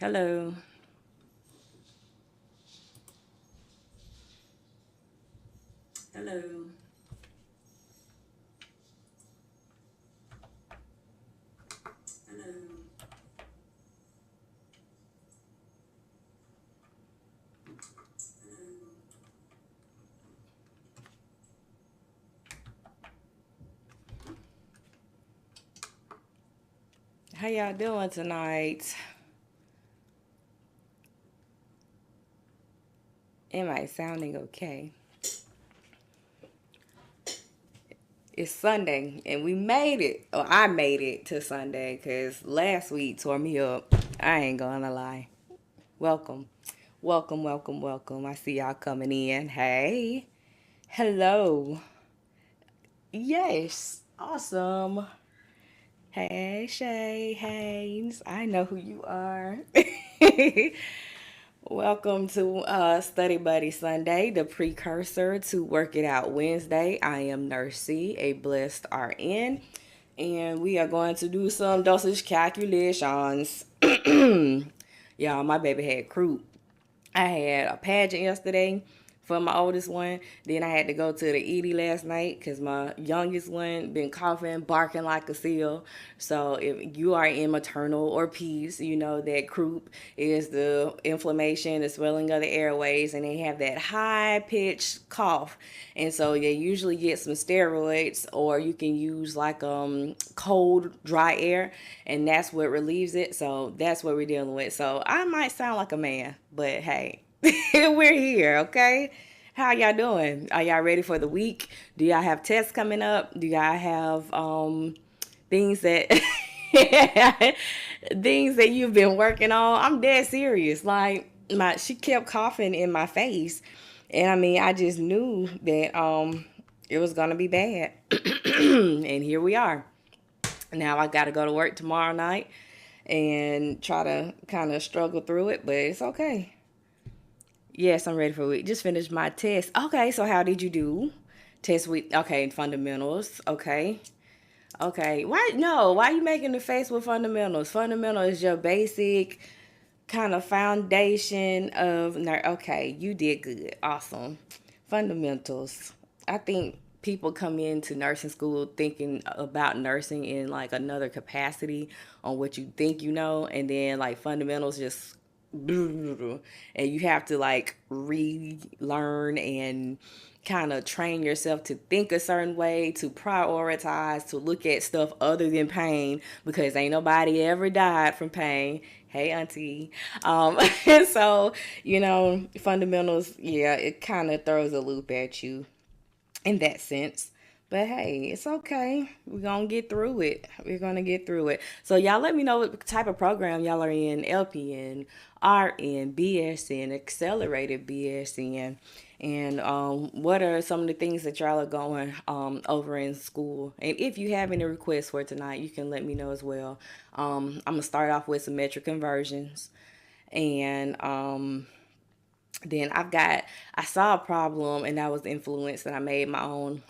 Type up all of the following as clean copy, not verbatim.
Hello. Hello. Hello. How y'all doing tonight? Am I sounding okay? It's Sunday and we made it. Or I made it to Sunday because last week tore me up. I ain't gonna lie. Welcome. Welcome, welcome, welcome. I see y'all coming in. Hey. Hello. Yes. Awesome. Hey, Shay Haynes. I know who you are. Welcome to Study Buddy Sunday, the precursor to Work It Out Wednesday. I am Nursey, a blessed RN, and we are going to do some dosage calculations. Y'all, my baby had croup. I had a pageant yesterday for my oldest one. Then I had to go to the ED last night because my youngest one been coughing, barking like a seal. So if you are in maternal or peds, you know that croup is the inflammation, the swelling of the airways, and they have that high pitched cough. And so they usually get some steroids, or you can use like cold, dry air, and that's what relieves it. So that's what we're dealing with. So I might sound like a man, but hey, we're here, okay? How y'all doing? Are y'all ready for the week? Do y'all have tests coming up? Do y'all have things that things that you've been working on? I'm dead serious. Like she kept coughing in my face, and I mean I just knew that it was gonna be bad. And here we are. Now I got to go to work tomorrow night and try to kind of struggle through it, but it's okay. Yes, I'm ready for a week. Just finished my test. Okay, so how did you do? Test week. Okay, fundamentals. Okay. Okay. Why no? Why are you making the face with fundamentals? Fundamental is your basic kind of foundation of okay, you did good. Awesome. Fundamentals. I think people come into nursing school thinking about nursing in like another capacity on what you think you know, and then like fundamentals just and you have to like relearn and kind of train yourself to think a certain way, to prioritize, to look at stuff other than pain, because ain't nobody ever died from pain. Hey, auntie. And so, fundamentals, yeah, it kind of throws a loop at you in that sense. But hey, it's okay. We're going to get through it. We're going to get through it. So, y'all let me know what type of program y'all are in: LPN, RN, BSN, accelerated BSN. And what are some of the things that y'all are going over in school? And if you have any requests for tonight, you can let me know as well. I'm going to start off with some metric conversions. And then I saw a problem, and that was influence, and I made my own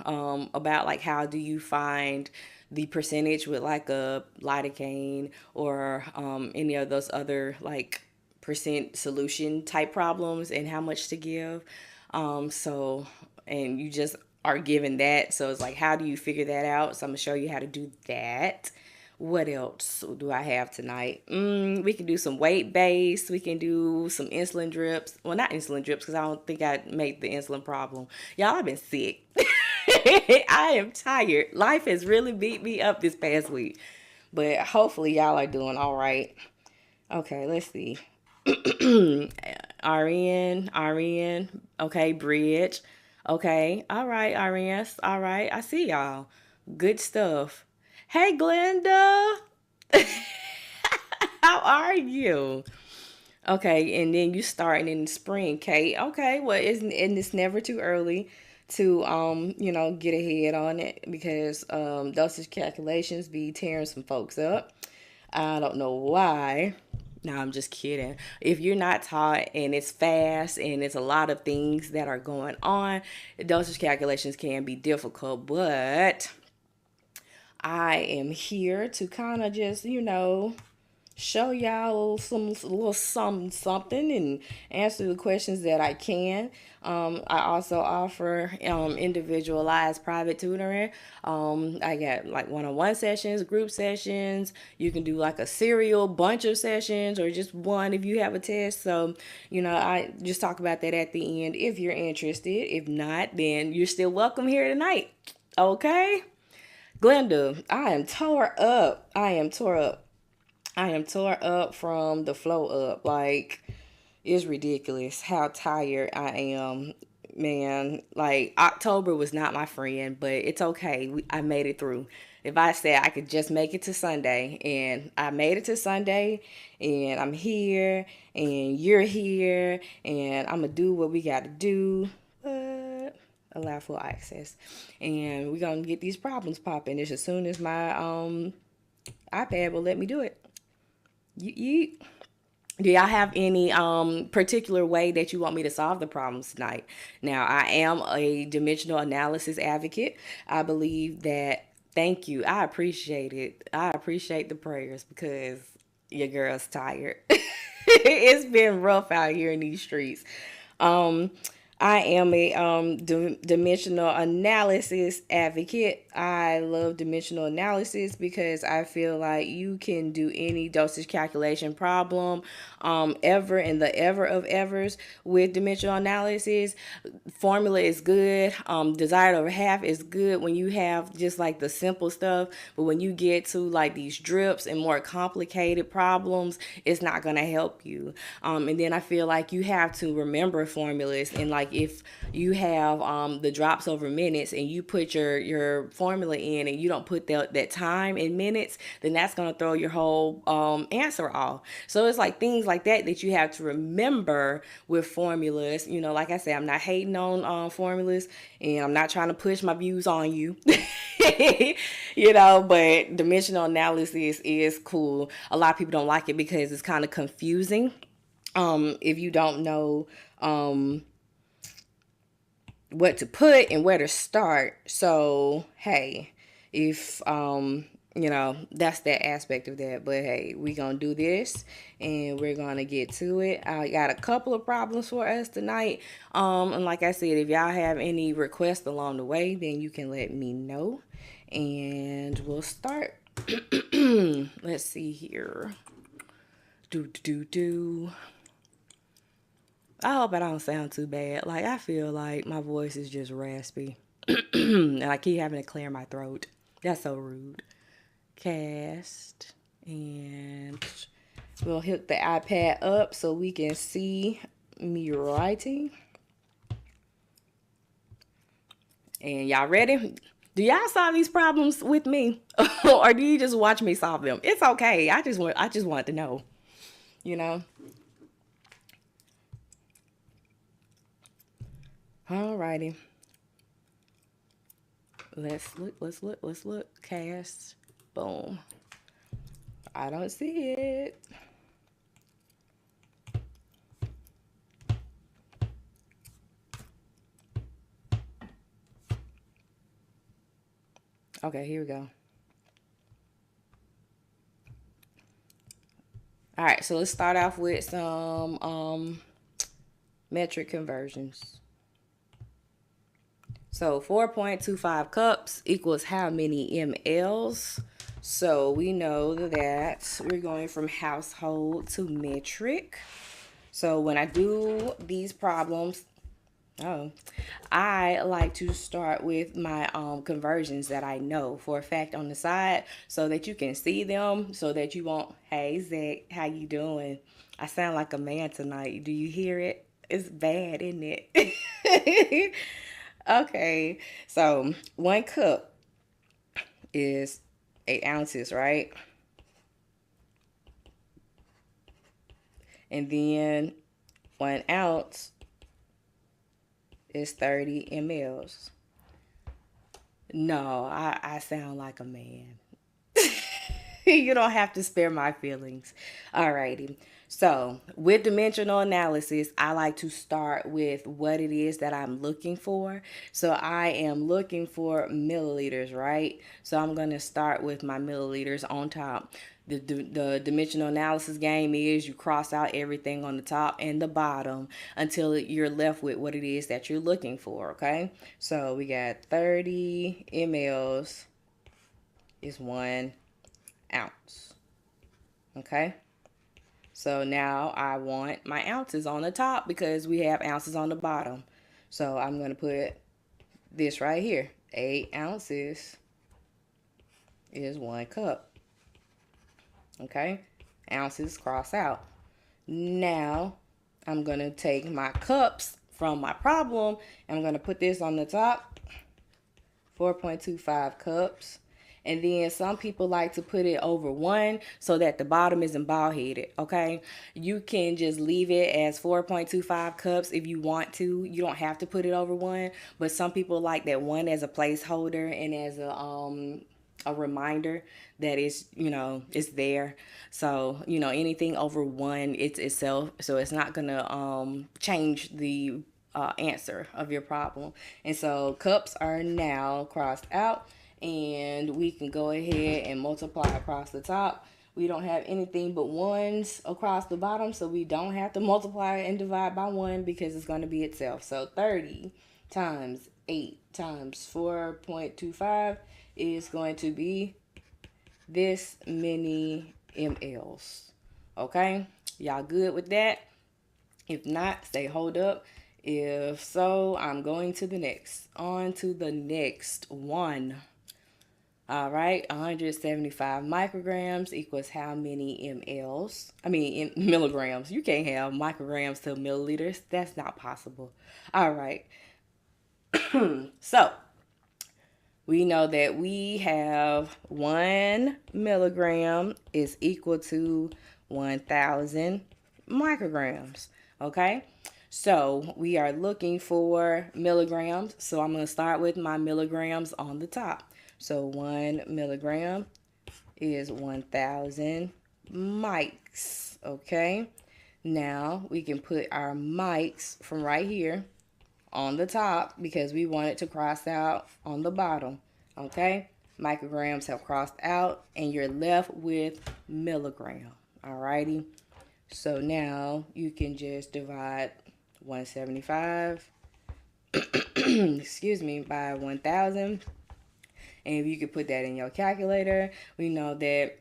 about like how do you find the percentage with like a lidocaine or any of those other like percent solution type problems, and how much to give. So and you just are given that, so it's like how do you figure that out? So I'm gonna show you how to do that. What else do I have tonight? We can do some weight base. We can do some insulin drips. Well, not insulin drips because I don't think I made the insulin problem. Y'all, I've been sick. I am tired. Life has really beat me up this past week. But hopefully y'all are doing all right. Okay, let's see. RN. Okay, bridge. Okay, all right, RNs. All right, I see y'all. Good stuff. Hey, Glenda. How are you? Okay, and then you starting in the spring, Kate. Okay, well, isn't and it's never too early to get ahead on it, because dosage calculations be tearing some folks up. I don't know why. No, I'm just kidding. If you're not taught and it's fast and it's a lot of things that are going on, dosage calculations can be difficult, but I am here to kind of just, show y'all some little something and answer the questions that I can. I also offer individualized private tutoring. I got like one-on-one sessions, group sessions. You can do like a serial bunch of sessions or just one if you have a test. So, I just talk about that at the end if you're interested. If not, then you're still welcome here tonight. Okay? Glenda, I am tore up. I am tore up. I am tore up from the flow up. Like, it's ridiculous how tired I am, man. Like, October was not my friend, but it's okay. I made it through. If I said I could just make it to Sunday, and I made it to Sunday, and I'm here, and you're here, and I'm going to do what we got to do. Allow full access. And we're going to get these problems popping as soon as my iPad will let me do it. Do y'all have any particular way that you want me to solve the problems tonight? Now, I am a dimensional analysis advocate. I believe that, thank you. I appreciate it. I appreciate the prayers because your girl's tired. It's been rough out here in these streets. Um, I am a dimensional analysis advocate. I love dimensional analysis because I feel like you can do any dosage calculation problem ever in the ever of evers with dimensional analysis. Formula is good. Desired over half is good when you have just like the simple stuff. But when you get to like these drips and more complicated problems, it's not going to help you. And then I feel like you have to remember formulas, and like if you have the drops over minutes and you put your formula in and you don't put that time in minutes, then that's going to throw your whole answer off. So it's like things like that you have to remember with formulas. Like I said, I'm not hating on formulas, and I'm not trying to push my views on you. But dimensional analysis is cool. A lot of people don't like it because it's kind of confusing. If you don't know what to put and where to start. So, hey, if that's that aspect of that. But hey, we gonna do this and we're gonna get to it. I got a couple of problems for us tonight. And like I said, if y'all have any requests along the way, then you can let me know and we'll start. Let's see here. I hope I don't sound too bad. Like, I feel like my voice is just raspy. And I keep having to clear my throat. That's so rude. Cast. And we'll hook the iPad up so we can see me writing. And y'all ready? Do y'all solve these problems with me? Or do you just watch me solve them? It's okay. I just want to know. Alrighty. Let's look. Cast. Boom. I don't see it. Okay, here we go. All right, so let's start off with some metric conversions. So 4.25 cups equals how many mLs? So we know that we're going from household to metric. So when I do these problems, I like to start with my conversions that I know for a fact on the side so that you can see them, so that you won't, hey, Zach, how you doing? I sound like a man tonight. Do you hear it? It's bad, isn't it? Okay, so 1 cup is 8 ounces, right? And then 1 ounce is 30 mLs. No, I sound like a man. You don't have to spare my feelings. Alrighty. So, with dimensional analysis, I like to start with what it is that I'm looking for. So, I am looking for milliliters, right? So, I'm going to start with my milliliters on top. The dimensional analysis game is you cross out everything on the top and the bottom until you're left with what it is that you're looking for, okay? So, we got 30 mLs is 1 ounce. Okay. So now I want my ounces on the top because we have ounces on the bottom. So I'm going to put this right here. 8 ounces is 1 cup. Okay. Ounces cross out. Now I'm going to take my cups from my problem and I'm going to put this on the top. 4.25 cups. And then some people like to put it over 1 so that the bottom isn't bald headed. Okay. You can just leave it as 4.25 cups if you want to. You don't have to put it over 1. But some people like that 1 as a placeholder and as a reminder that it's there. So, anything over 1, it's itself. So it's not going to change the answer of your problem. And so cups are now crossed out. And we can go ahead and multiply across the top. We don't have anything but 1s across the bottom, so we don't have to multiply and divide by 1 because it's going to be itself. So 30 times 8 times 4.25 is going to be this many mLs. Okay? Y'all good with that? If not, say hold up. If so, I'm going to the next. On to the next one. All right, 175 micrograms equals how many mLs? In milligrams. You can't have micrograms to milliliters. That's not possible. All right. So, we know that we have 1 milligram is equal to 1,000 micrograms. Okay? So, we are looking for milligrams. So, I'm going to start with my milligrams on the top. So 1 milligram is 1,000 mics, okay? Now we can put our mics from right here on the top because we want it to cross out on the bottom, okay? Micrograms have crossed out and you're left with milligram, alrighty? So now you can just divide 175, excuse me, by 1,000. And if you could put that in your calculator, we know that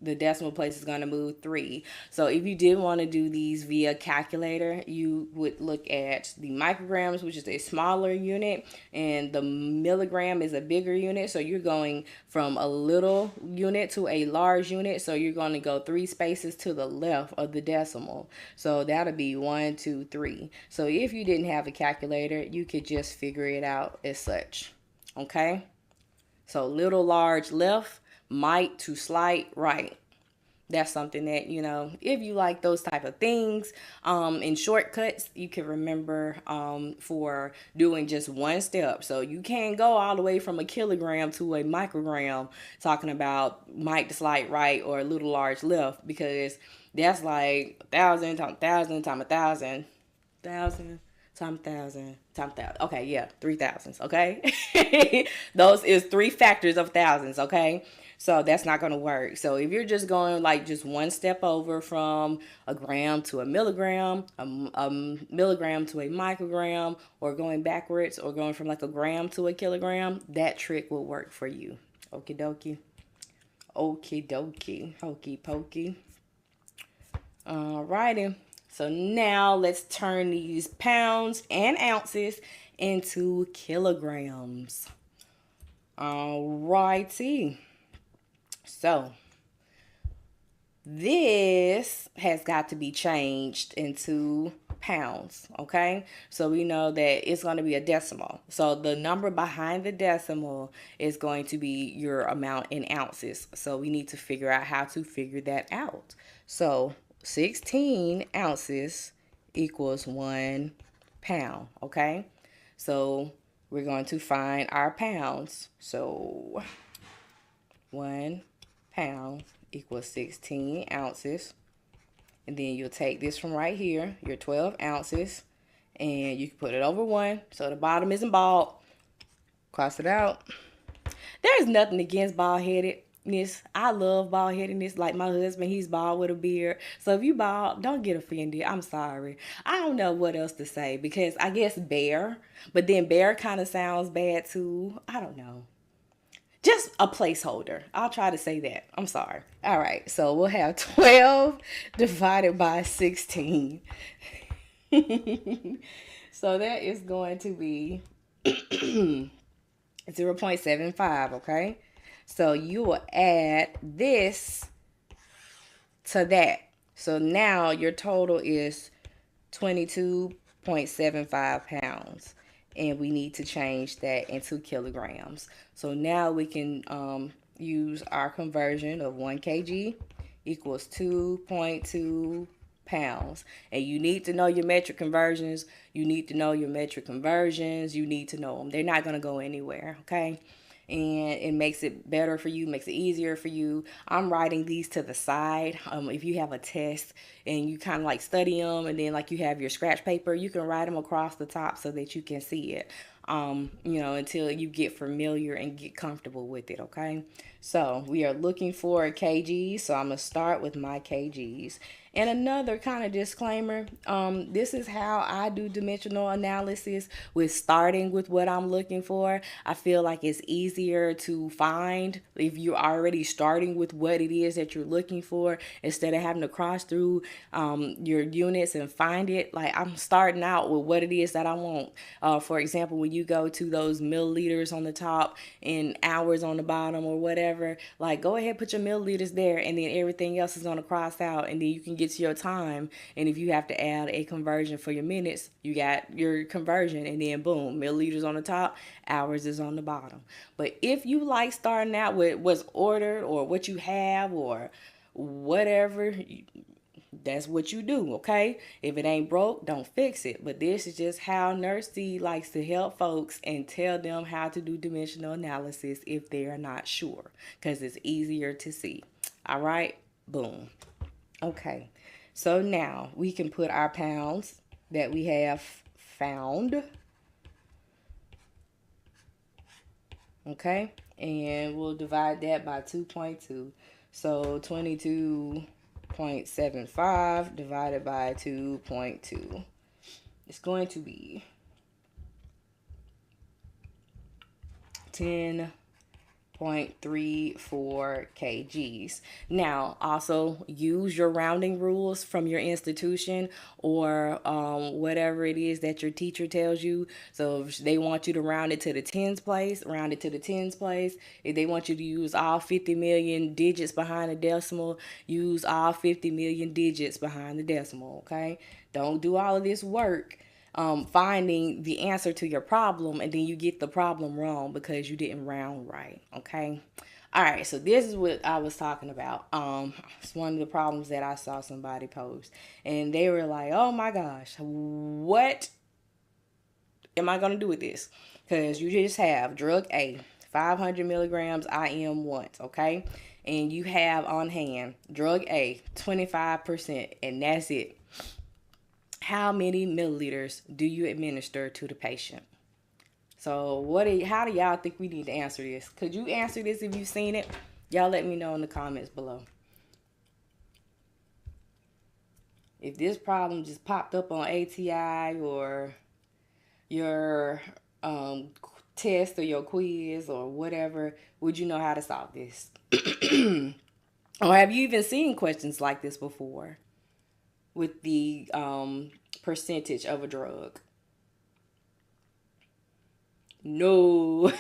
the decimal place is going to move 3. So if you did want to do these via calculator, you would look at the micrograms, which is a smaller unit, and the milligram is a bigger unit. So you're going from a little unit to a large unit. So you're going to go 3 spaces to the left of the decimal. So that'll be 1, 2, 3. So if you didn't have a calculator, you could just figure it out as such. Okay? So little, large left, might to slight right. That's something that, if you like those type of things, in shortcuts, you can remember for doing just one step. So you can't go all the way from a kilogram to a microgram talking about might to slight right or little, large left, because that's like 1,000 times 1,000 times 1,000, 1,000 times 1,000 times 1,000. Okay, yeah, 3,000s, okay? Those is 3 factors of thousands, okay? So that's not going to work. So if you're just going like just one step over from a gram to a milligram, a milligram to a microgram, or going backwards or going from like a gram to a kilogram, that trick will work for you. Okie dokie. Okie dokie. Hokey pokey. Alrighty. So now let's turn these pounds and ounces into kilograms. Alrighty. So this has got to be changed into pounds, okay? So we know that it's going to be a decimal. So the number behind the decimal is going to be your amount in ounces. So we need to figure out how to figure that out. So 16 ounces equals 1 pound, okay? So we're going to find our pounds. So 1 pounds equals 16 ounces. And then you'll take this from right here, your 12 ounces, and you can put it over 1 so the bottom isn't bald. Cross it out. There's nothing against bald-headedness. I love bald-headedness. Like my husband, he's bald with a beard. So if you bald, don't get offended. I'm sorry. I don't know what else to say because I guess bear, but then bear kind of sounds bad too. I don't know. Just a placeholder. I'll try to say that. I'm sorry. All right. So we'll have 12 divided by 16. So that is going to be 0.75, okay? So you will add this to that. So now your total is 22.75 pounds. And we need to change that into kilograms. So now we can use our conversion of 1 kg equals 2.2 pounds. And you need to know your metric conversions. You need to know your metric conversions. You need to know them. They're not going to go anywhere, okay? And it makes it better for you, makes it easier for you. I'm writing these to the side. If you have a test and you kind of like study them and then like you have your scratch paper, you can write them across the top so that you can see it, until you get familiar and get comfortable with it, okay? So we are looking for kgs, so I'm going to start with my kgs. And another kind of disclaimer, this is how I do dimensional analysis with starting with what I'm looking for. I feel like it's easier to find if you're already starting with what it is that you're looking for instead of having to cross through your units and find it. Like I'm starting out with what it is that I want. For example, when you go to those milliliters on the top and hours on the bottom or whatever, like go ahead, put your milliliters there and then everything else is going to cross out and then you can get to your time. And if you have to add a conversion for your minutes, you got your conversion and then boom, milliliters on the top, hours is on the bottom. But if you like starting out with what's ordered or what you have or whatever, that's what you do, okay? If it ain't broke, don't fix it. But this is just how Nurse D likes to help folks and tell them how to do dimensional analysis if they are not sure, because it's easier to see. All right, boom. Okay, so now we can put our pounds that we have found, okay? And we'll divide that by 2.2. So 22.75 divided by 2.2. It's going to be 10.34 kgs. Now, also use your rounding rules from your institution or whatever it is that your teacher tells you. So if they want you to round it to the tens place, round it to the tens place. If they want you to use all 50 million digits behind the decimal, use all 50 million digits behind the decimal, okay? Don't do all of this work finding the answer to your problem and then you get the problem wrong because you didn't round right, okay? All right, so this is what I was talking about. It's one of the problems that I saw somebody post and they were like, oh my gosh, what am I gonna do with this? Because you just have drug A, 500 milligrams IM once, okay? And you have on hand drug A, 25%, and that's it. How many milliliters do you administer to the patient? So how do y'all think we need to answer this? Could you answer this if you've seen it? Y'all let me know in the comments below. If this problem just popped up on ATI or your test or your quiz or whatever, would you know how to solve this? Or have you even seen questions like this before with the percentage of a drug? No.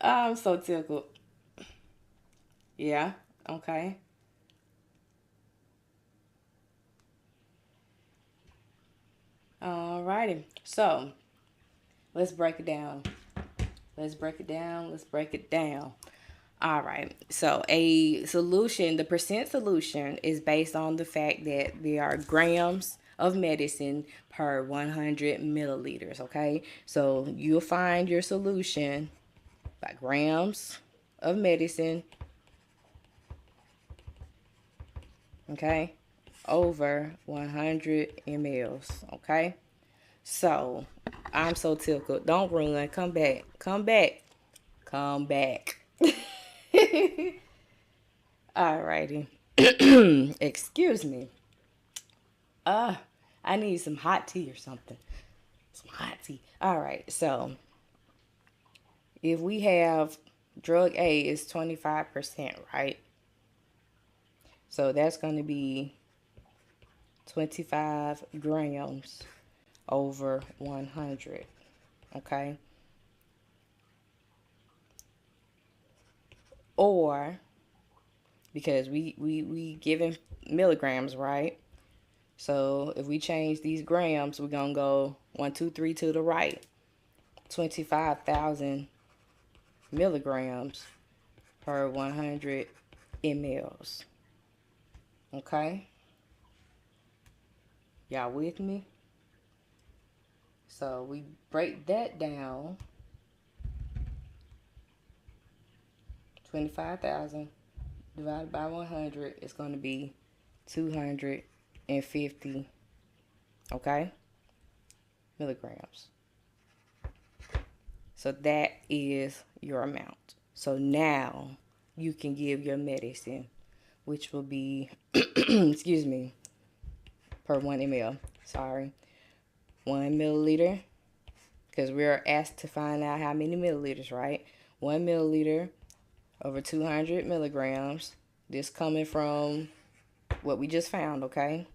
I'm so tickled. Yeah, okay. Alrighty. So, let's break it down. Let's break it down. Let's break it down. All right. So, a solution, the percent solution is based on the fact that there are grams of medicine per 100 milliliters, okay? So, you'll find your solution by grams of medicine, okay, over 100 mLs, okay? So, I'm so tickled. Don't run. Come back. Come back. Come back. Alrighty. Excuse me. Uh, I need some hot tea or something. Some hot tea. Alright, so if we have drug A is 25%, right? So that's going to be 25 grams over 100, okay? Or, because we given milligrams, right? So if we change these grams, we're going to go 1, 2, 3 to the right. 25,000 milligrams per 100 mLs. Okay? Y'all with me? So we break that down. 25,000 divided by 100 is going to be 250, okay, milligrams. So that is your amount. So now you can give your medicine, which will be, excuse me, per 1 ml. Sorry, 1 milliliter, because we're asked to find out how many milliliters, right? 1 milliliter over 200 milligrams. This coming from what we just found, okay?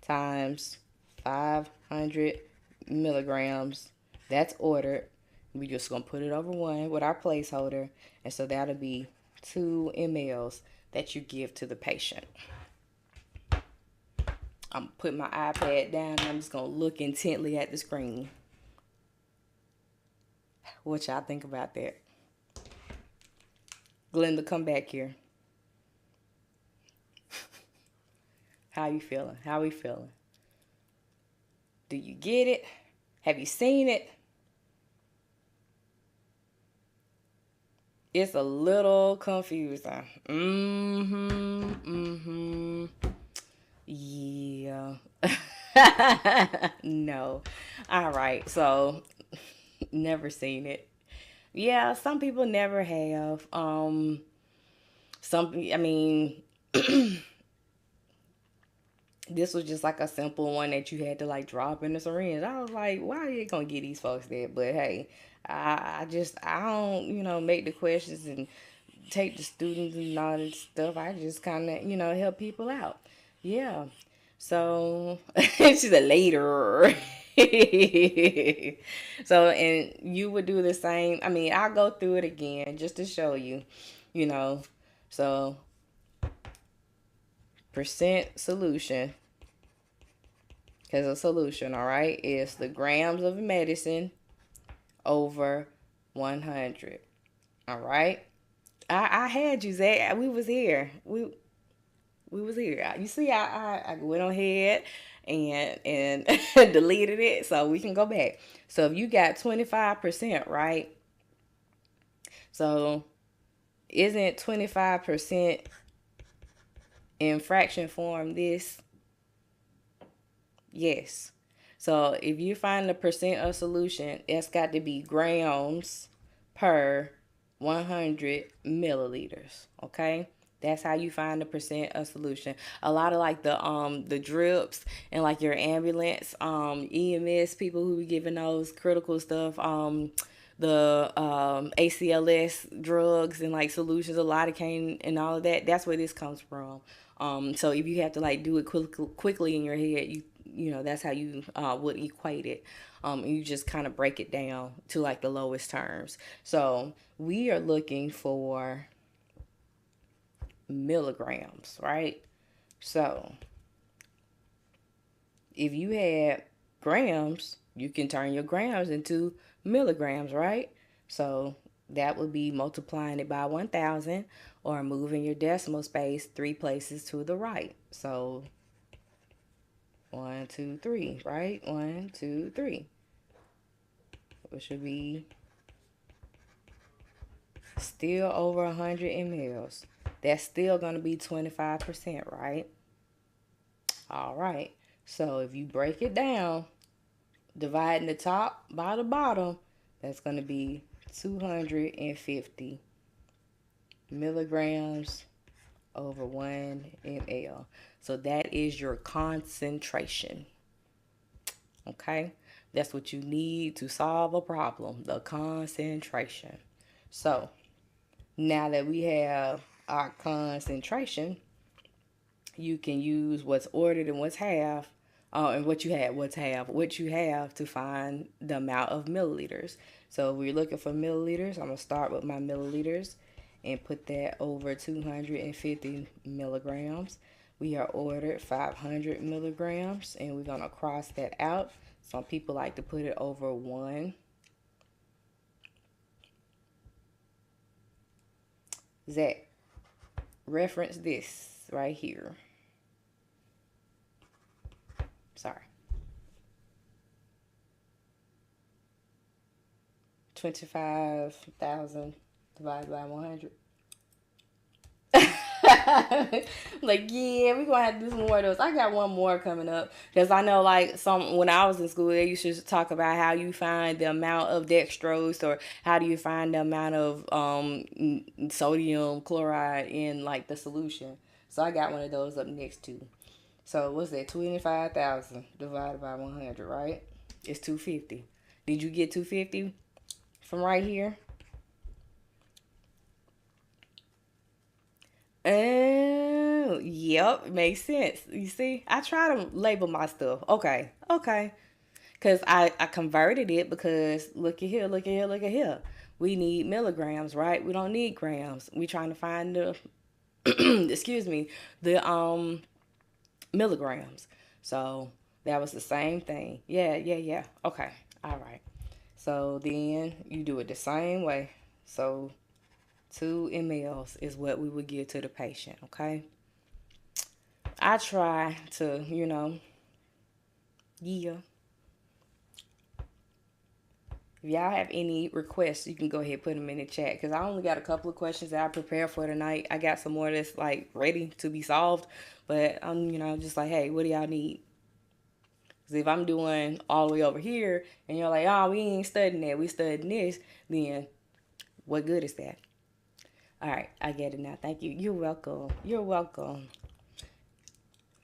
Times 500 milligrams. That's ordered. We just gonna put it over 1 with our placeholder, and so that'll be 2 mLs that you give to the patient. I'm putting my iPad down and I'm just gonna look intently at the screen. What y'all think about that? Glenda, come back here. How you feeling? How we feeling? Do you get it? Have you seen it? It's a little confusing. Yeah. No. All right. So, never seen it. Yeah, some people never have. I mean, this was just like a simple one that you had to like drop in the syringe. I was like, why are you gonna get these folks that? But hey, I don't, make the questions and take the students and all that stuff. I just kind of, help people out. Yeah. So she's a later. So, and you would do the same. I mean, I'll go through it again just to show you, you know. So, percent solution, because a solution, all right, is the grams of medicine over 100. All right. I had you, Zach. We was here. We was here. You see, I went on ahead and deleted it so we can go back. So if you got 25%, right? So isn't 25% in fraction form this? Yes. So if you find the percent of solution, it's got to be grams per 100 milliliters. Okay? That's how you find the percent of solution. A lot of like the drips and like your ambulance, EMS people who be giving those critical stuff, the ACLS drugs and like solutions, a lidocaine and all of that. That's where this comes from. So if you have to like do it quickly in your head, that's how you would equate it. And you just kind of break it down to like the lowest terms. So we are looking for milligrams, right? So if you had grams, you can turn your grams into milligrams, right? So that would be multiplying it by 1,000 or moving your decimal space 3 places to the right. So 1, 2, 3, right? 1, 2, 3. Which should be Still over 100 mLs. That's still going to be 25%, right? All right. So if you break it down, dividing the top by the bottom, that's going to be 250 milligrams over 1 ml. So that is your concentration. Okay? That's what you need to solve a problem, the concentration. So now that we have our concentration, you can use what's ordered and what's half, and what you have to find the amount of milliliters. So if we're looking for milliliters, I'm going to start with my milliliters and put that over 250 milligrams. We are ordered 500 milligrams, and we're going to cross that out. Some people like to put it over 1. Zach, reference this right here. Sorry. 25,000 divided by 100. Like, yeah, we're gonna have to do some more of those. I got one more coming up because I know, like, when I was in school, they used to talk about how you find the amount of dextrose, or how do you find the amount of sodium chloride in, like, the solution. So I got one of those up next too. So what's that? 25,000 divided by 100, right? It's 250. Did you get 250 from right here? Oh, yep, makes sense. You see, I try to label my stuff. Okay. Because I converted it because look at here, look at here, look at here. We need milligrams, right? We don't need grams. We trying to find the, excuse me, the milligrams. So that was the same thing. Yeah. Okay. All right. So then you do it the same way. So 2 mLs is what we would give to the patient, okay? I try to, yeah. If y'all have any requests, you can go ahead and put them in the chat, because I only got a couple of questions that I prepared for tonight. I got some more that's, like, ready to be solved, but I'm, just like, hey, what do y'all need? Because if I'm doing all the way over here, and you're like, oh, we ain't studying that, we studying this, then what good is that? All right, I get it now. Thank you. You're welcome. You're welcome.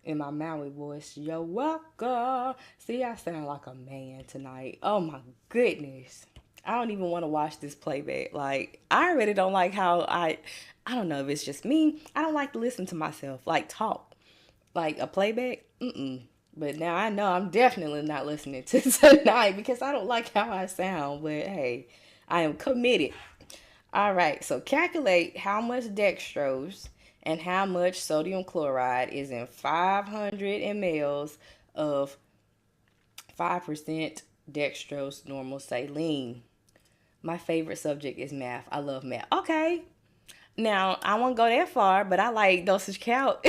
In my Maui voice, you're welcome. See, I sound like a man tonight. Oh my goodness. I don't even want to watch this playback. Like, I already don't like how I don't know if it's just me. I don't like to listen to myself, like, talk. Like, a playback? But now I know I'm definitely not listening to tonight because I don't like how I sound. But hey, I am committed. All right, so calculate how much dextrose and how much sodium chloride is in 500 mLs of 5% dextrose normal saline. My favorite subject is math. I love math. Okay, now I won't go that far, but I like dosage count.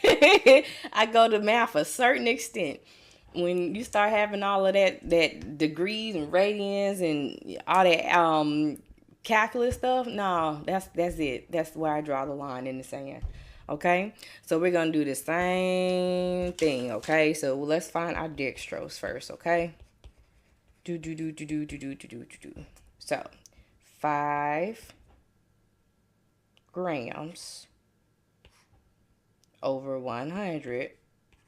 I go to math a certain extent. When you start having all of that degrees and radians and all that calculus stuff, no, that's it. That's where I draw the line in the sand. Okay, so we're gonna do the same thing. Okay, so let's find our dextrose first. Okay, so 5 grams over 100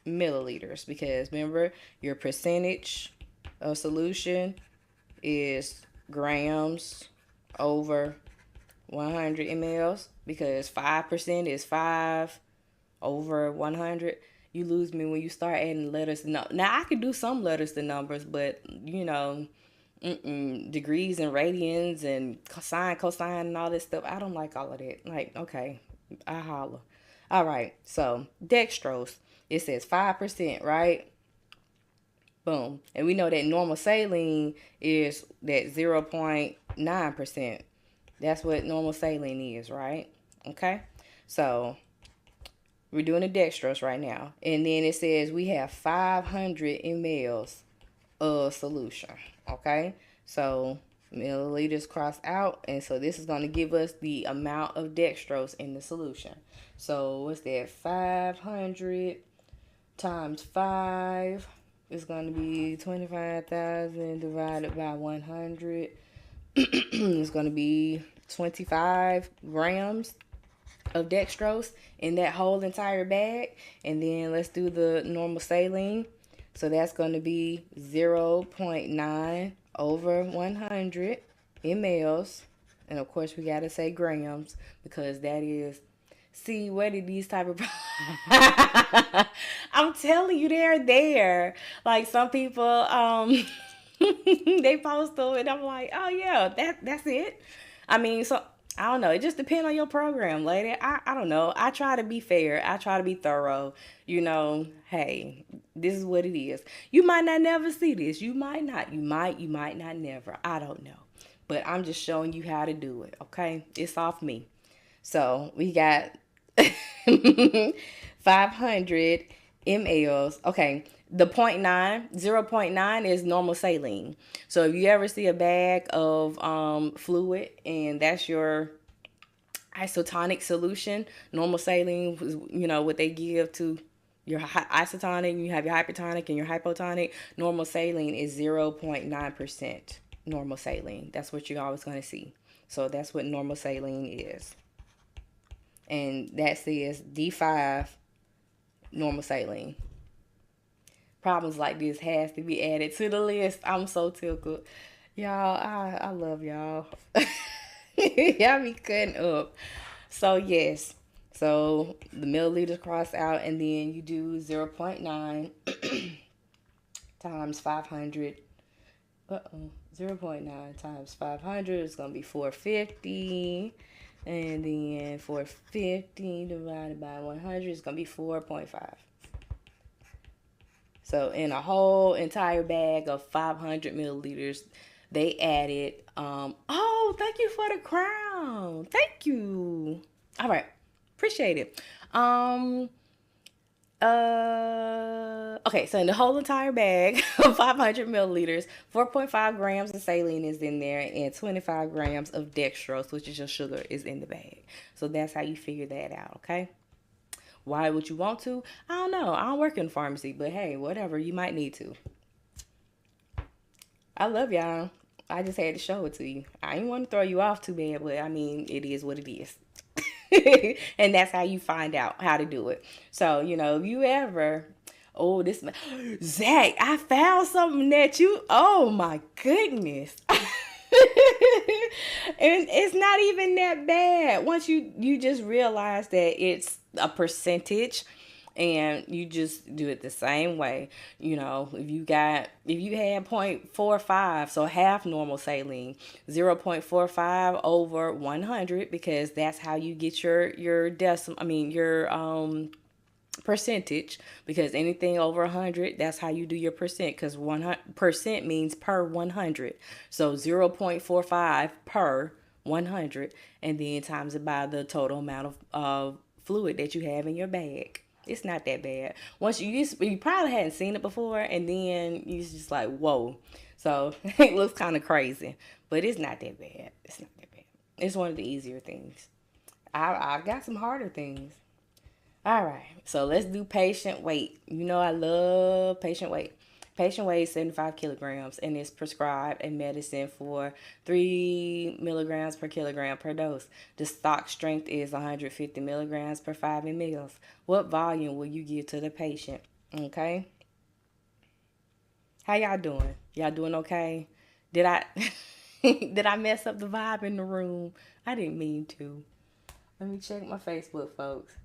milliliters, because remember, your percentage of solution is grams over 100 mLs, because 5% is 5 over 100. You lose me when you start adding letters to numbers. Now, I could do some letters to numbers, but, degrees and radians and sine, cosine, and all this stuff, I don't like all of that. Like, okay, I holler. All right, so dextrose, it says 5%, right? Boom. And we know that normal saline is that 0.9%. That's what normal saline is, right? Okay. So we're doing the dextrose right now. And then it says we have 500 mLs of solution. Okay. So milliliters cross out, and so this is going to give us the amount of dextrose in the solution. So what's that? 500 times 5 is going to be 25,000 divided by 100. It's going to be 25 grams of dextrose in that whole entire bag. And then let's do the normal saline. So that's going to be 0.9 over 100 mLs. And of course we got to say grams, because that is, see, where did these type of I'm telling you, they're there. Like some people they post them and I'm like, oh yeah, that's it. I mean, so I don't know. It just depends on your program, lady. I don't know. I try to be fair. I try to be thorough. You know, hey, this is what it is. You might not never see this. You might not. You might not never. I don't know. But I'm just showing you how to do it, okay? It's off me. So we got 500 mLs. Okay, the 0.9 is normal saline. So if you ever see a bag of fluid and that's your isotonic solution, normal saline is, you know, what they give to your isotonic. You have your hypertonic and your hypotonic. Normal saline is 0.9% normal saline. That's what you're always going to see. So that's what normal saline is. And that says D5 normal saline. Problems like this has to be added to the list. I'm so tickled. Y'all, I love y'all. Y'all be cutting up. So yes. So the milliliters cross out, and then you do 0.9 times 500. 0.9 times 500 is going to be 450. And then 450 divided by 100 is going to be 4.5. So in a whole entire bag of 500 milliliters, they added, oh, thank you for the crown. Thank you. All right. Appreciate it. Okay, so in the whole entire bag of 500 milliliters, 4.5 grams of saline is in there, and 25 grams of dextrose, which is your sugar, is in the bag. So that's how you figure that out, okay? Why would you want to? I don't know. I don't work in pharmacy, but hey, whatever. You might need to. I love y'all. I just had to show it to you. I didn't want to throw you off too bad, but I mean, it is what it is. And that's how you find out how to do it. So, you know, if you ever, oh, Zach, I found something that oh my goodness. And it's not even that bad. Once you just realize that it's a percentage, and you just do it the same way. You know, if you had 0.45, so half normal saline, 0.45 over 100, because that's how you get your percentage, because anything over 100, that's how you do your percent, because 100% means per 100. So 0.45 per 100, and then times it by the total amount of fluid that you have in your bag. It's not that bad. Once you probably hadn't seen it before, and then you just like, whoa. So it looks kind of crazy, but it's not that bad. It's not that bad. It's one of the easier things. I've got some harder things. All right, so let's do patient weight. You know I love patient weight. Patient weight is 75 kilograms and is prescribed a medicine for 3 milligrams per kilogram per dose. The stock strength is 150 milligrams per 5 ml. What volume will you give to the patient? Okay. How y'all doing? Y'all doing okay? Did I did I mess up the vibe in the room? I didn't mean to. Let me check my Facebook, folks.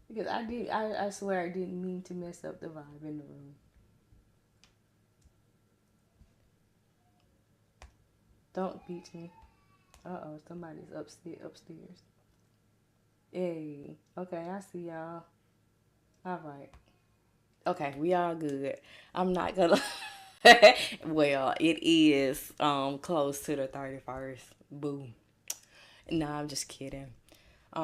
Because I swear I didn't mean to mess up the vibe in the room. Don't beat me. Uh-oh, somebody's upstairs. Hey, okay, I see y'all. All right. Okay, we all good. I'm not gonna. Well, it is close to the 31st. Boom. No, I'm just kidding. I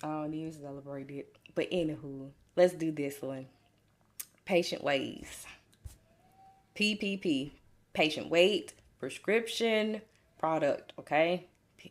don't even celebrate it. But anywho, let's do this one. Patient ways. PPP. patient weight, prescription, product, okay?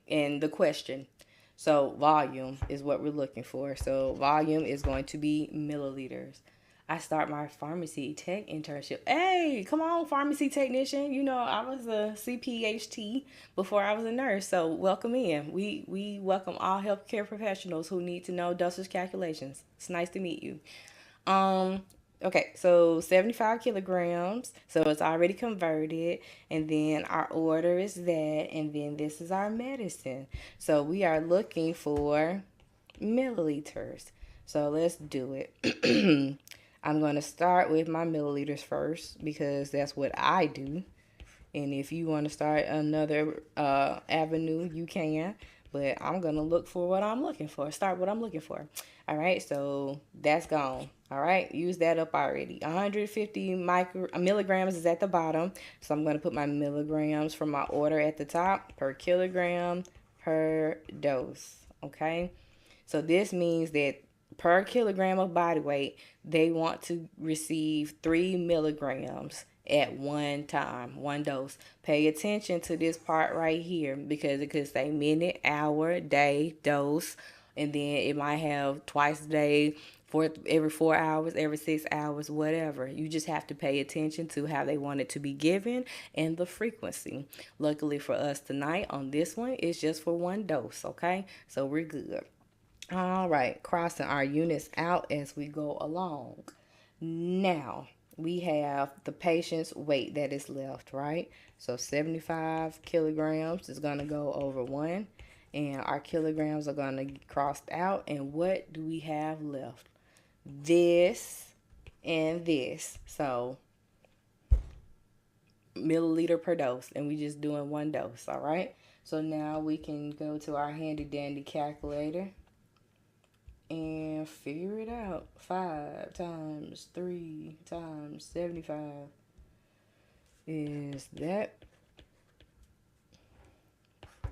And the question. So volume is what we're looking for. So volume is going to be milliliters. I start my pharmacy tech internship. Hey, come on, pharmacy technician. You know, I was a CPHT before I was a nurse. So welcome in. We welcome all healthcare professionals who need to know dosage calculations. It's nice to meet you. Um, okay, so 75 kilograms. So it's already converted. And then our order is that. And then this is our medicine. So we are looking for milliliters. So let's do it. I'm going to start with my milliliters first because that's what I do. And if you want to start another avenue, you can. But I'm going to look for what I'm looking for. Start what I'm looking for. All right, so that's gone. All right, use that up already. 150 milligrams is at the bottom. So I'm going to put my milligrams from my order at the top per kilogram per dose. Okay, so this means that per kilogram of body weight, they want to receive 3 milligrams at one time, one dose. Pay attention to this part right here because it could say minute, hour, day, dose, and then it might have twice a day, every 4 hours, every 6 hours, whatever. You just have to pay attention to how they want it to be given and the frequency. Luckily for us tonight on this one, it's just for one dose, okay? So we're good. All right, crossing our units out as we go along. Now, we have the patient's weight that is left, right? So 75 kilograms is going to go over 1, and our kilograms are going to get crossed out. And what do we have left? This and this. So milliliter per dose, and we just doing one dose, all right? So now we can go to our handy dandy calculator and figure it out. 5 times 3 times 75 is that.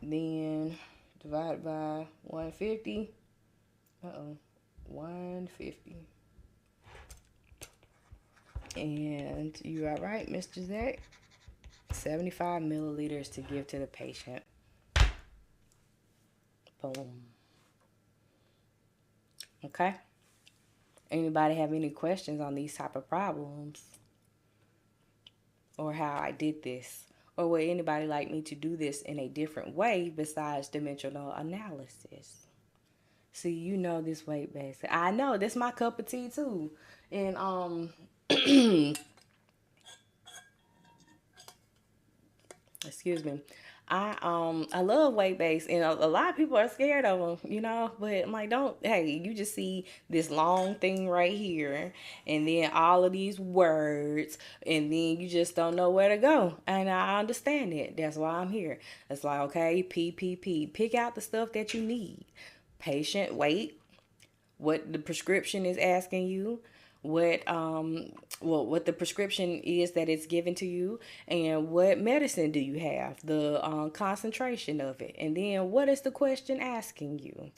Then divided by 150. 150. And you are right, Mr. Zach. 75 milliliters to give to the patient. Boom. Okay. Anybody have any questions on these type of problems? Or how I did this? Or would anybody like me to do this in a different way besides dimensional analysis? See, you know this weight base. I know, this my cup of tea too. And excuse me. I love weight based, and a lot of people are scared of them, you know. But I'm like, don't. Hey, you just see this long thing right here, and then all of these words, and then you just don't know where to go. And I understand it. That's why I'm here. It's like, okay, PPP. Pick out the stuff that you need. Patient weight, what the prescription is asking you, what what the prescription is that it's given to you, and what medicine do you have, the concentration of it, and then what is the question asking you.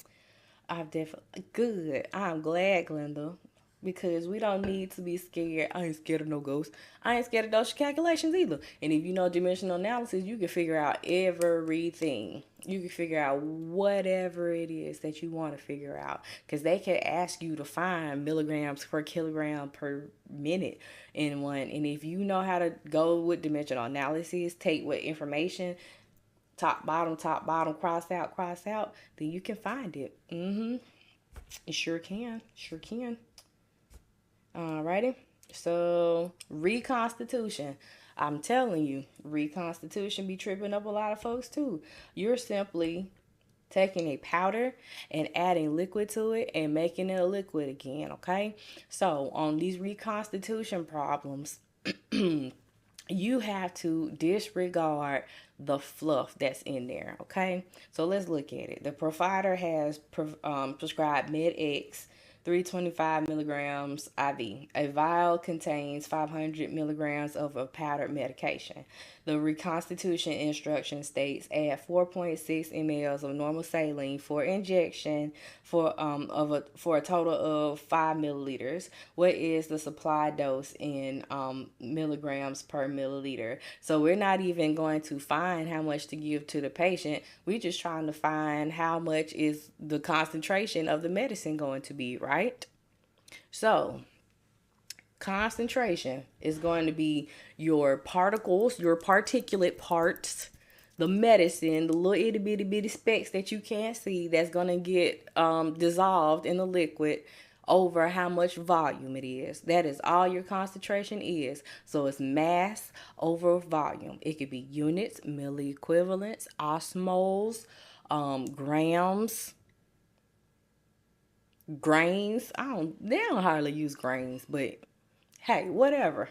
I've definitely good. I'm glad, Glenda, because we don't need to be scared. I ain't scared of no ghosts. I ain't scared of those calculations either. And if you know dimensional analysis, you can figure out everything. You can figure out whatever it is that you want to figure out, because they can ask you to find milligrams per kilogram per minute in one. And if you know how to go with dimensional analysis, take what information, top, bottom, cross out, then you can find it. You sure can. Alrighty. So, reconstitution. I'm telling you, reconstitution be tripping up a lot of folks too. You're simply taking a powder and adding liquid to it and making it a liquid again, okay? So, on these reconstitution problems, you have to disregard the fluff that's in there, okay? So let's look at it. The provider has prescribed MedX 325 milligrams IV. A vial contains 500 milligrams of a powdered medication. The Reconstitution instruction states add 4.6 mLs of normal saline for injection for a total of 5 milliliters. What is the supply dose in milligrams per milliliter? So we're not even going to find how much to give to the patient. We're just trying to find how much is the concentration of the medicine going to be, right? So concentration is going to be your particles, your particulate parts, the medicine, the little itty bitty specks that you can't see that's going to get dissolved in the liquid over how much volume it is. That is all your concentration is. So it's mass over volume. It could be units, milliequivalents, osmoles, grams, grains. They don't hardly use grains, but hey, whatever.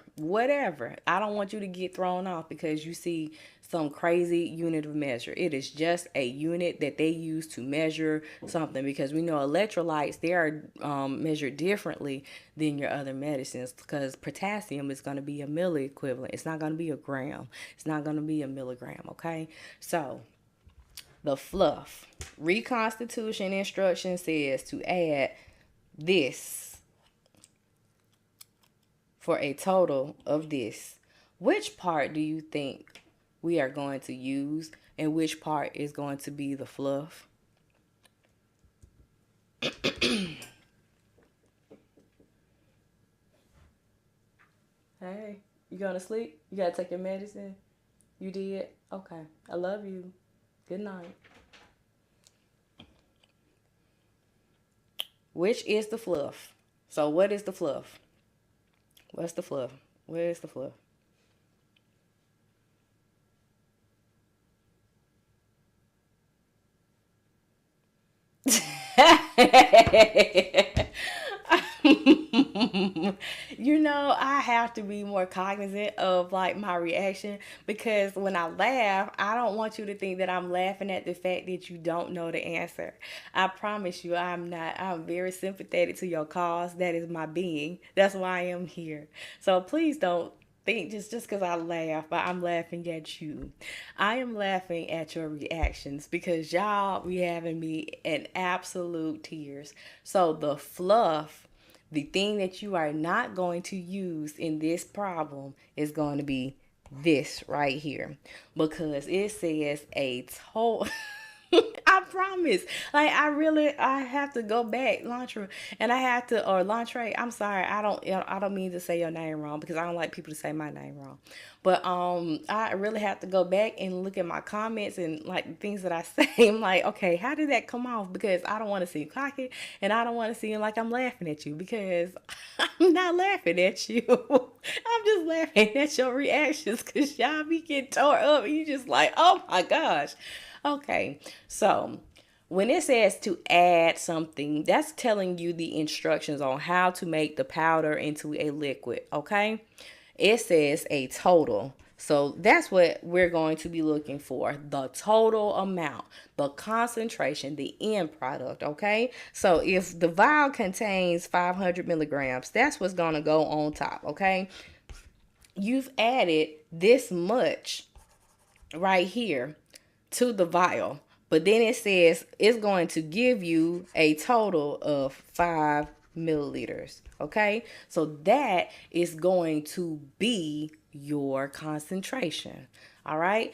I don't want you to get thrown off because you see some crazy unit of measure. It is just a unit that they use to measure something, because we know electrolytes, they are measured differently than your other medicines, because potassium is going to be a milliequivalent. It's not going to be a gram. It's not going to be a milligram, okay? So the fluff. Reconstitution instruction says to add this for a total of this. Which part do you think we are going to use, and which part is going to be the fluff? Hey, you going to sleep? You got to take your medicine? You did? Okay. I love you. Good night. Which is the fluff? So what is the fluff? What's the fluff? Where is the fluff? You know, I have to be more cognizant of like my reaction, because when I laugh, I don't want you to think that I'm laughing at the fact that you don't know the answer. I promise you, I'm not. I'm very sympathetic to your cause. That is my being. That's why I am here. So please don't think just because I laugh, but I'm laughing at you. I am laughing at your reactions, because y'all be having me in absolute tears. So the fluff, the thing that you are not going to use in this problem, is going to be this right here, because it says a total. I promise. Like I have to go back, Lantra, and I have to, or Lantre. I'm sorry. I don't mean to say your name wrong, because I don't like people to say my name wrong. But I really have to go back and look at my comments and like things that I say. I'm like, okay, how did that come off? Because I don't want to seem cocky, and I don't want to seem like I'm laughing at you, because I'm not laughing at you. I'm just laughing at your reactions, because y'all be getting tore up, and you just like, oh my gosh. Okay, so when it says to add something, that's telling you the instructions on how to make the powder into a liquid, okay? It says a total. So that's what we're going to be looking for, the total amount, the concentration, the end product, okay? So if the vial contains 500 milligrams, that's what's going to go on top, okay? You've added this much right here to the vial, but then it says it's going to give you a total of 5 milliliters. Okay, so that is going to be your concentration. All right,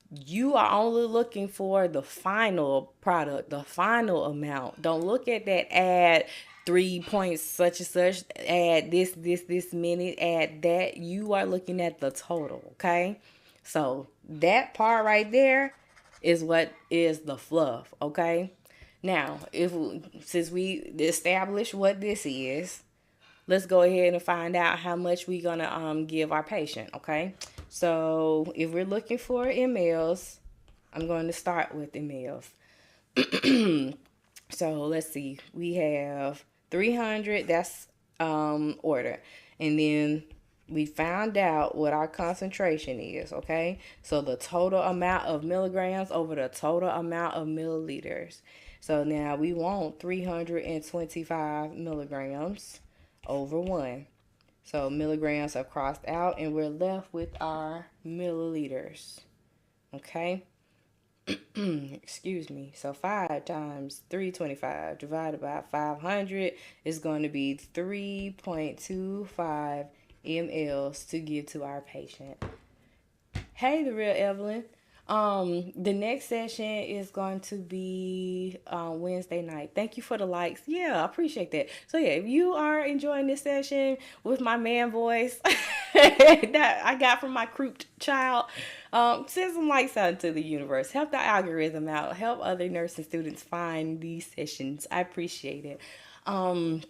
you are only looking for the final product, the final amount. Don't look at that add 3 points such and such, add this minute, add that. You are looking at the total. Okay, so that part right there is what is the fluff, okay? Now, since we established what this is, let's go ahead and find out how much we're gonna give our patient, okay? So if we're looking for mLs, I'm going to start with mLs. So let's see, we have 300. That's order, and then we found out what our concentration is, okay? So the total amount of milligrams over the total amount of milliliters. So now we want 325 milligrams over 1. So milligrams are crossed out and we're left with our milliliters. Okay? Excuse me. So 5 times 325 divided by 500 is going to be 3.25 mLs to give to our patient. Hey, the real Evelyn. The next session is going to be Wednesday night. Thank you for the likes. Yeah, I appreciate that. So yeah, if you are enjoying this session with my man voice that I got from my crouped child, send some likes out into the universe. Help the algorithm out. Help other nursing students find these sessions. I appreciate it. And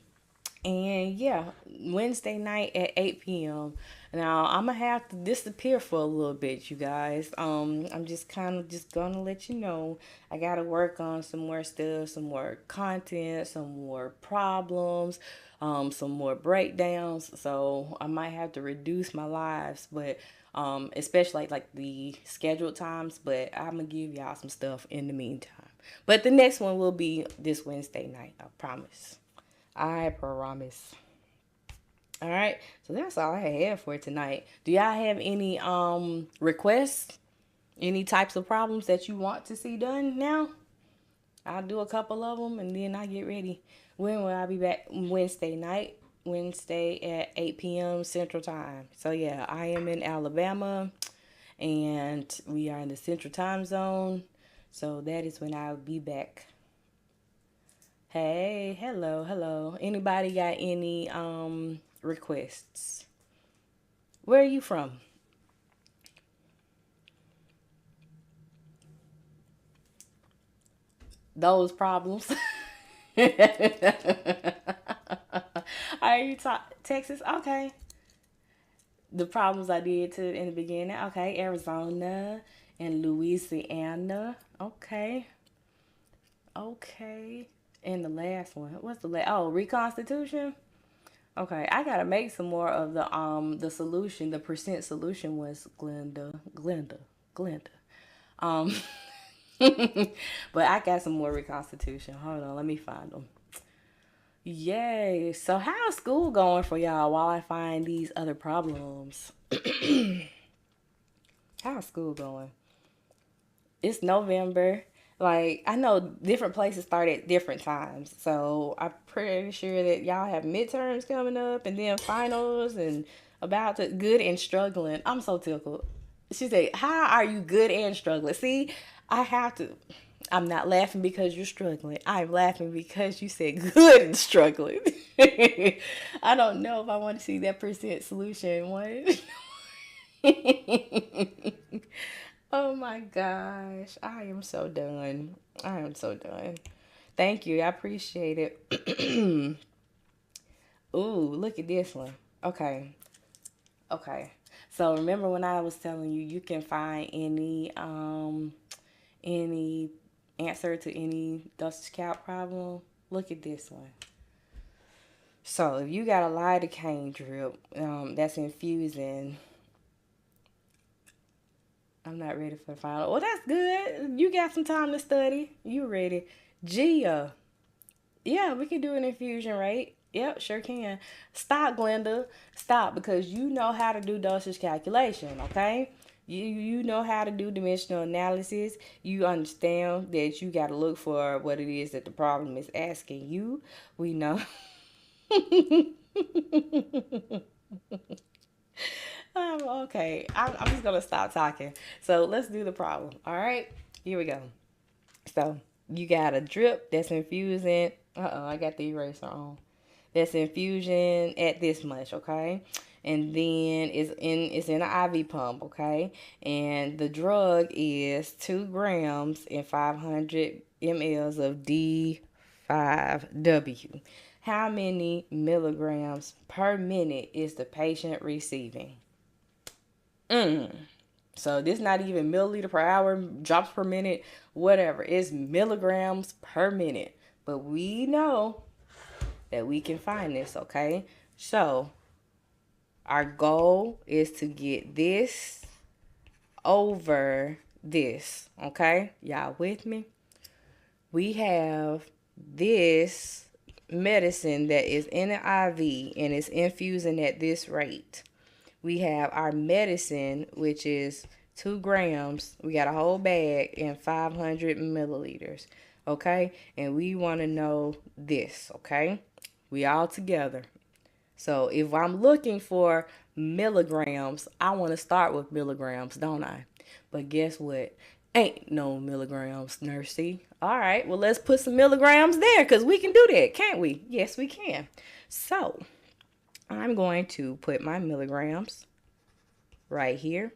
yeah, Wednesday night at 8 p.m. Now I'm gonna have to disappear for a little bit, you guys. I'm just kind of just gonna let you know I gotta work on some more stuff, some more content, some more problems, some more breakdowns. So I might have to reduce my lives, but especially like the scheduled times. But I'm gonna give y'all some stuff in the meantime. But the next one will be this Wednesday night. I promise. I promise. All right. So that's all I had for tonight. Do y'all have any requests? Any types of problems that you want to see done now? I'll do a couple of them and then I get ready. When will I be back? Wednesday night. Wednesday at 8 p.m. Central Time. So yeah, I am in Alabama and we are in the Central Time Zone. So that is when I'll be back. Hey, hello. Anybody got any requests? Where are you from? Those problems. Are you Texas? Okay. The problems I did to in the beginning. Okay, Arizona and Louisiana. Okay. Okay. And the last one. What's the last? Oh, Reconstitution. Okay, I gotta make some more of the solution. The percent solution was Glenda. Um, but I got some more Reconstitution. Hold on, let me find them. Yay! So how's school going for y'all while I find these other problems? How's school going? It's November. Like, I know different places start at different times. So I'm pretty sure that y'all have midterms coming up and then finals and about to good and struggling. I'm so tickled. She said, how are you good and struggling? See, I have to. I'm not laughing because you're struggling. I'm laughing because you said good and struggling. I don't know if I want to see that percent solution one. Oh my gosh. I am so done. I am so done. Thank you. I appreciate it. Ooh, look at this one. Okay. Okay. So remember when I was telling you you can find any answer to any dosage cap problem? Look at this one. So if you got a lidocaine drip that's infusing, I'm not ready for the final. Well, that's good. You got some time to study. You ready. Gia. Yeah, we can do an infusion rate. Yep, sure can. Stop, Glenda. Stop, because you know how to do dosage calculation, okay? You know how to do dimensional analysis. You understand that you got to look for what it is that the problem is asking you. We know. Okay, I'm just gonna stop talking. So let's do the problem. All right, here we go. So you got a drip that's infusing. I got the eraser on. That's infusion at this much, okay? And then it's in an IV pump, okay? And the drug is 2 grams and 500 mLs of D5W. How many milligrams per minute is the patient receiving? So this not even milliliter per hour, drops per minute, whatever. It's milligrams per minute. But we know that we can find this, okay? So our goal is to get this over this, okay? Y'all with me? We have this medicine that is in an IV and it's infusing at this rate. We have our medicine, which is 2 grams. We got a whole bag in 500 milliliters. Okay? And we want to know this. Okay? We all together. So if I'm looking for milligrams, I want to start with milligrams, don't I? But guess what? Ain't no milligrams, nursey. All right, well, let's put some milligrams there because we can do that, can't we? Yes, we can. So I'm going to put my milligrams right here.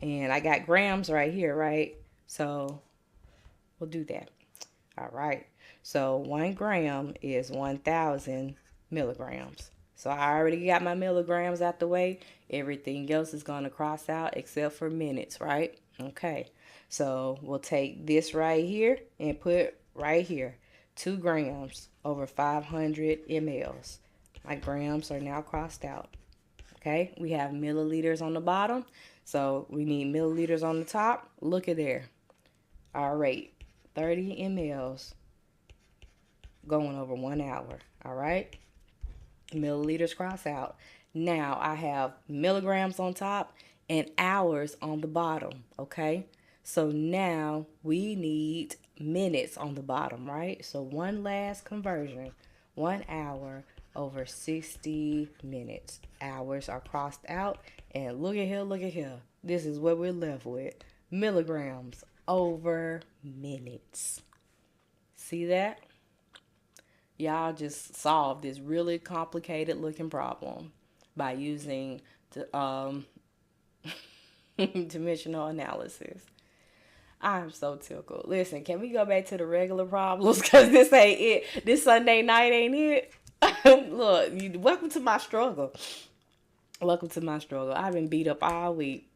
And I got grams right here, right? So we'll do that. All right. So 1 gram is 1,000 milligrams. So I already got my milligrams out the way. Everything else is going to cross out except for minutes, right? Okay. So we'll take this right here and put right here. 2 grams over 500 mLs. My grams are now crossed out. Okay. We have milliliters on the bottom. So we need milliliters on the top. Look at there. All right. 30 mLs going over 1 hour. All right. Milliliters cross out. Now I have milligrams on top and hours on the bottom. Okay. So now we need minutes on the bottom, right? So one last conversion. 1 hour over 60 minutes. Hours are crossed out. And look at here, look at here. This is what we're left with. Milligrams over minutes. See that? Y'all just solved this really complicated looking problem by using the dimensional analysis. I'm so tickled. Listen, can we go back to the regular problems? Because this ain't it. This Sunday night ain't it. Look, welcome to my struggle. Welcome to my struggle. I've been beat up all week.